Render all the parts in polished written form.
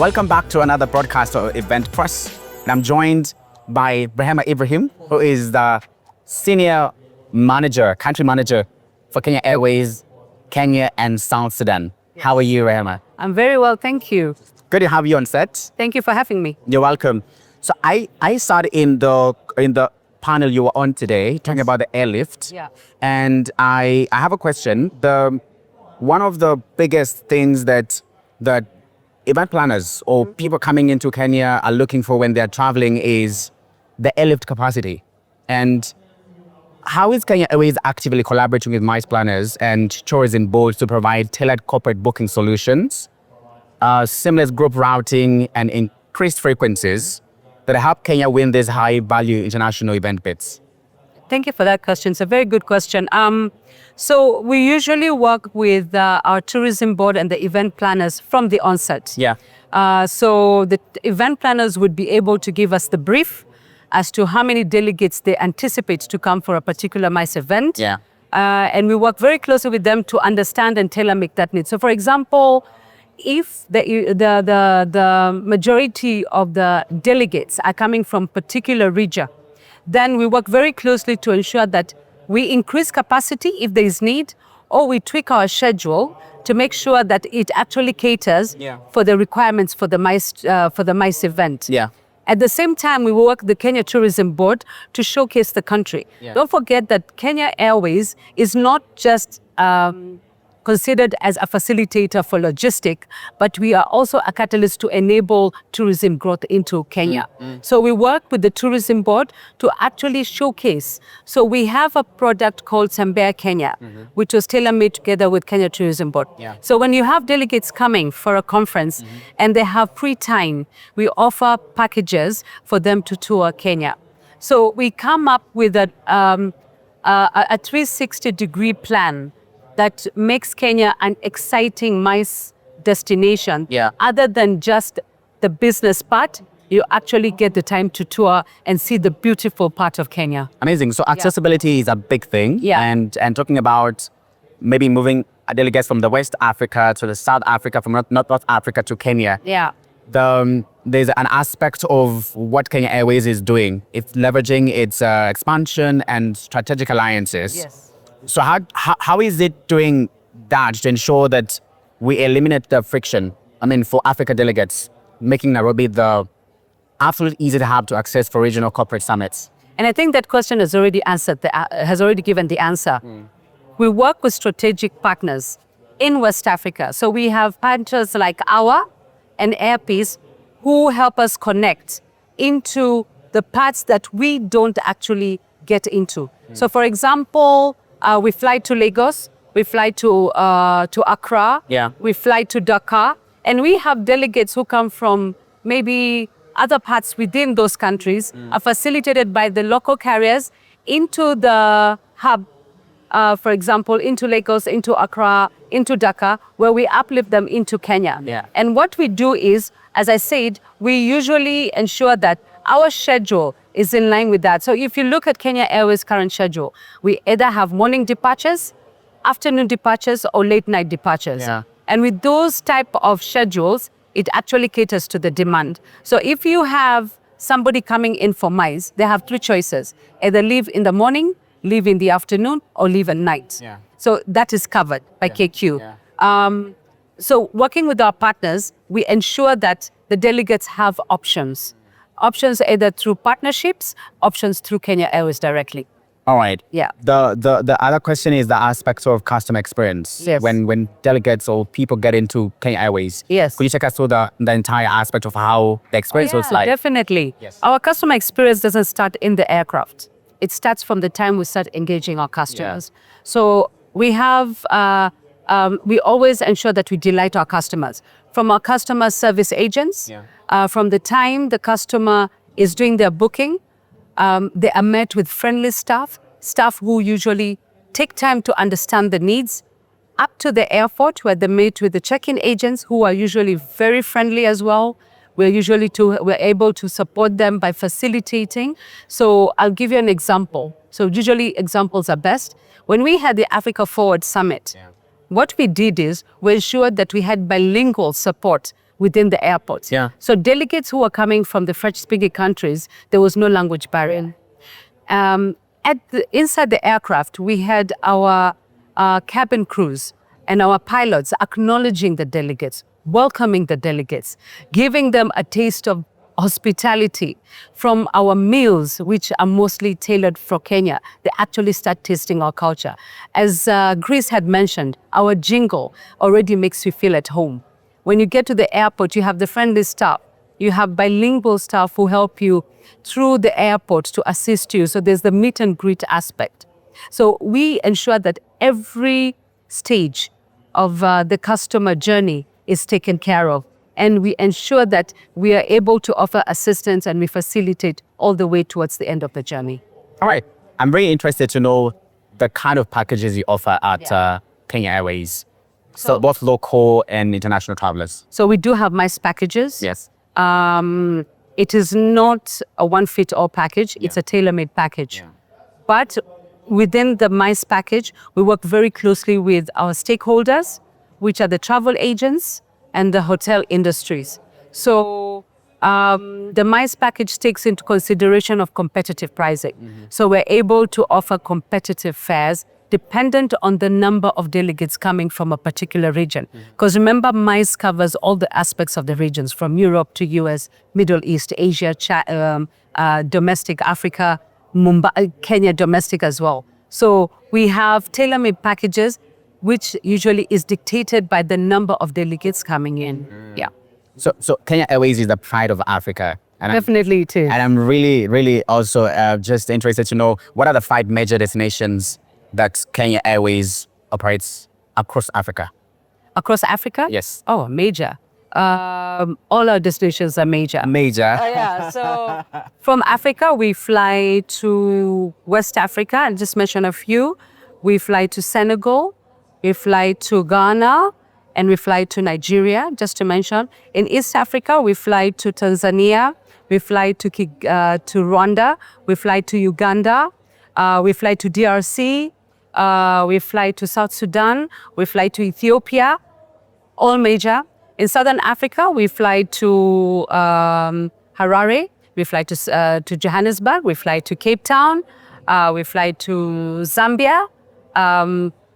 Welcome back to another broadcast of Event Press. And I'm joined by Brahima Ibrahim, who is the Senior Manager, Country Manager for Kenya Airways, Kenya and South Sudan. Yes. How are you, Brahima? I'm very well, thank you. Good to have you on set. Thank you for having me. You're welcome. So I started in the panel you were on today, talking about the airlift. Yeah. And I have a question. One of the biggest things that event planners or people coming into Kenya are looking for when they're traveling is the airlift capacity. And how is Kenya Airways actively collaborating with MICE planners and tourism boards to provide tailored corporate booking solutions, seamless group routing, and increased frequencies that help Kenya win these high-value international event bids? Thank you for that question. It's a very good question. So we usually work with our tourism board and the event planners from the onset. Yeah. So the event planners would be able to give us the brief as to how many delegates they anticipate to come for a particular MICE event. Yeah. And we work very closely with them to understand and tailor-make that need. So for example, if the majority of the delegates are coming from particular region, then we work very closely to ensure that we increase capacity if there is need, or we tweak our schedule to make sure that it actually caters for the requirements for the MICE event. Yeah. At the same time, we work with the Kenya Tourism Board to showcase the country. Yeah. Don't forget that Kenya Airways is not just considered as a facilitator for logistic, but we are also a catalyst to enable tourism growth into Kenya. So we work with the tourism board to actually showcase. So we have a product called Sambea Kenya, which was tailor-made together with Kenya Tourism Board. Yeah. So when you have delegates coming for a conference and they have free time, we offer packages for them to tour Kenya. So we come up with a 360-degree plan that makes Kenya an exciting MICE destination. Yeah. Other than just the business part, you actually get the time to tour and see the beautiful part of Kenya. Amazing. So accessibility is a big thing. Yeah. And talking about maybe moving delegates from the West Africa to the South Africa, from North Africa to Kenya. Yeah. There's an aspect of what Kenya Airways is doing. It's leveraging its expansion and strategic alliances. Yes. So how is it doing that to ensure that we eliminate the friction, for Africa delegates, making Nairobi the absolute easy to have to access for regional corporate summits? And I think that question has already given the answer. We work with strategic partners in West Africa. So we have partners like AWA and Airpeace who help us connect into the parts that we don't actually get into. So for example, we fly to Lagos, we fly to Accra, we fly to Dakar, and we have delegates who come from maybe other parts within those countries, are facilitated by the local carriers into the hub, for example, into Lagos, into Accra, into Dakar, where we uplift them into Kenya. Yeah. And what we do is, as I said, we usually ensure that our schedule is in line with that. So if you look at Kenya Airways' current schedule, we either have morning departures, afternoon departures, or late night departures. Yeah. And with those type of schedules, it actually caters to the demand. So if you have somebody coming in for MICE, they have three choices: either leave in the morning, leave in the afternoon, or leave at night. Yeah. So that is covered by KQ. Yeah. So working with our partners, we ensure that the delegates have options. Options either through partnerships, options through Kenya Airways directly. All right. Yeah. The other question is the aspect of customer experience. Yes. When delegates or people get into Kenya Airways. Yes. Could you take us through the entire aspect of how the experience was like? Definitely. Yes. Our customer experience doesn't start in the aircraft. It starts from the time we start engaging our customers. Yeah. So we have, we always ensure that we delight our customers. From our customer service agents, from the time the customer is doing their booking, they are met with friendly staff who usually take time to understand the needs, up to the airport where they meet with the check-in agents who are usually very friendly as well. We're able to support them by facilitating. So I'll give you an example. So usually examples are best. When we had the Africa Forward Summit, what we did is we ensured that we had bilingual support within the airports. Yeah. So delegates who were coming from the French-speaking countries, there was no language barrier. Inside the aircraft, we had our cabin crews and our pilots acknowledging the delegates, welcoming the delegates, giving them a taste of hospitality from our meals, which are mostly tailored for Kenya. They actually start tasting our culture. As Grace had mentioned, our jingle already makes you feel at home. When you get to the airport, you have the friendly staff. You have bilingual staff who help you through the airport to assist you. So there's the meet and greet aspect. So we ensure that every stage of the customer journey is taken care of. And we ensure that we are able to offer assistance and we facilitate all the way towards the end of the journey. All right. I'm very interested to know the kind of packages you offer at Kenya Airways. So both local and international travelers. So we do have MICE packages. Yes. It is not a one-fit-all package. It's a tailor-made package. Yeah. But within the MICE package, we work very closely with our stakeholders, which are the travel agents and the hotel industries. So the MICE package takes into consideration of competitive pricing. So we're able to offer competitive fares dependent on the number of delegates coming from a particular region. Because remember, MICE covers all the aspects of the regions from Europe to US, Middle East, Asia, domestic Africa, Mumbai, Kenya domestic as well. So we have tailor-made packages which usually is dictated by the number of delegates coming in. Yeah. So Kenya Airways is the pride of Africa. And Definitely it is. And I'm really, really also just interested to know what are the 5 major destinations that Kenya Airways operates across Africa? Across Africa? Yes. Oh, major. All our destinations are major. Major. Yeah, so from Africa, we fly to West Africa, I'll just mention a few. We fly to Senegal, we fly to Ghana, and we fly to Nigeria, just to mention. In East Africa, we fly to Tanzania, we fly to Rwanda, we fly to Uganda, we fly to DRC, we fly to South Sudan, we fly to Ethiopia, all major. In Southern Africa, we fly to Harare, we fly to Johannesburg, we fly to Cape Town, we fly to Zambia.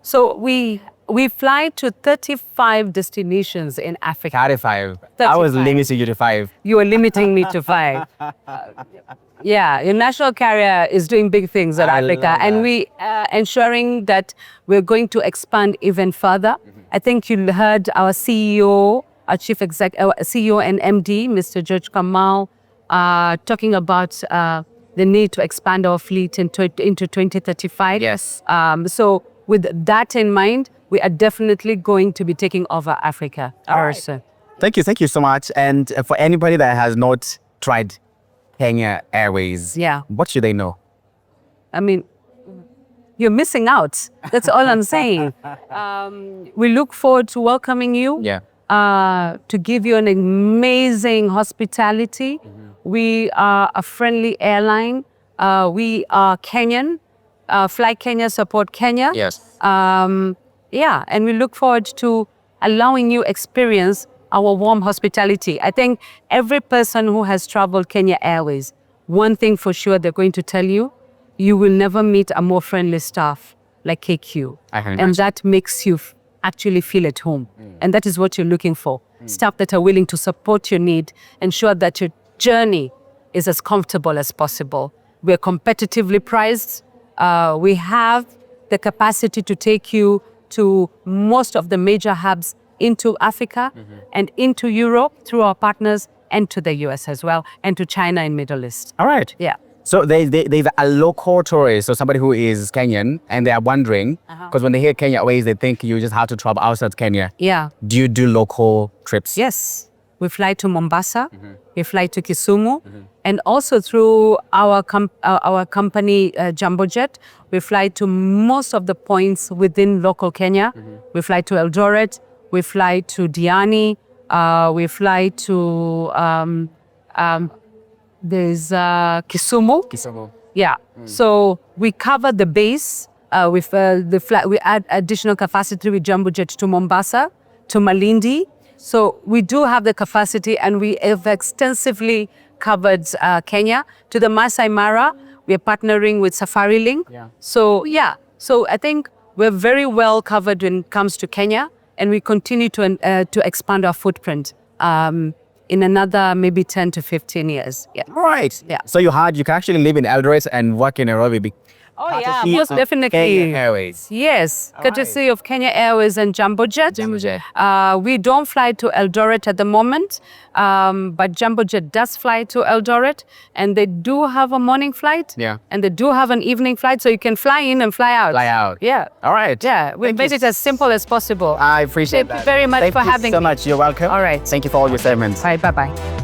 So we fly to 35 destinations in Africa. 35. I was limiting you to 5. You were limiting me to 5. Yeah, your national carrier is doing big things at Africa, and we ensuring that we're going to expand even further. I think you heard our CEO, our CEO and MD, Mr. George Kamal, talking about the need to expand our fleet into 2035. Yes. So with that in mind, we are definitely going to be taking over Africa. Thank you so much. And for anybody that has not tried Kenya Airways, what should they know? I mean, you're missing out. That's all I'm saying. We look forward to welcoming you, to give you an amazing hospitality. We are a friendly airline. We are Kenyan. Fly Kenya, support Kenya. Yes. And we look forward to allowing you experience our warm hospitality. I think every person who has traveled Kenya Airways, one thing for sure they're going to tell you, you will never meet a more friendly staff like KQ. And that makes you actually feel at home. And that is what you're looking for. Staff that are willing to support your need, ensure that your journey is as comfortable as possible. We're competitively priced. We have the capacity to take you to most of the major hubs into Africa and into Europe through our partners, and to the US as well, and to China and Middle East. All right. Yeah. So there's a local tourist, so somebody who is Kenyan, and they are wondering, because when they hear Kenya Airways, they think you just have to travel outside Kenya. Yeah. Do you do local trips? Yes. We fly to Mombasa, we fly to Kisumu, and also through our company, Jumbo Jet, we fly to most of the points within local Kenya. We fly to Eldoret, we fly to Diani, we fly to, there's Kisumu. Kisumu. Yeah. So we cover the base. We add additional capacity with Jumbo Jet to Mombasa, to Malindi. So we do have the capacity, and we have extensively covered Kenya. To the Masai Mara, we are partnering with Safari Link. So I think we're very well covered when it comes to Kenya, and we continue to expand our footprint in another maybe 10 to 15 years. Yeah. Right. Yeah. So you can actually live in Eldoret and work in Nairobi. Oh yeah, most definitely. Kenya Airways. Yes, courtesy of Kenya Airways and Jambojet. We don't fly to Eldoret at the moment, but Jambojet does fly to Eldoret, and they do have a morning flight. Yeah. And they do have an evening flight, so you can fly in and fly out. Fly out. Yeah. All right. Yeah, we made it as simple as possible. I appreciate Thank you very much for having me. Thank you so much. You're welcome. All right. Thank you for all your statements. Bye. Bye-bye.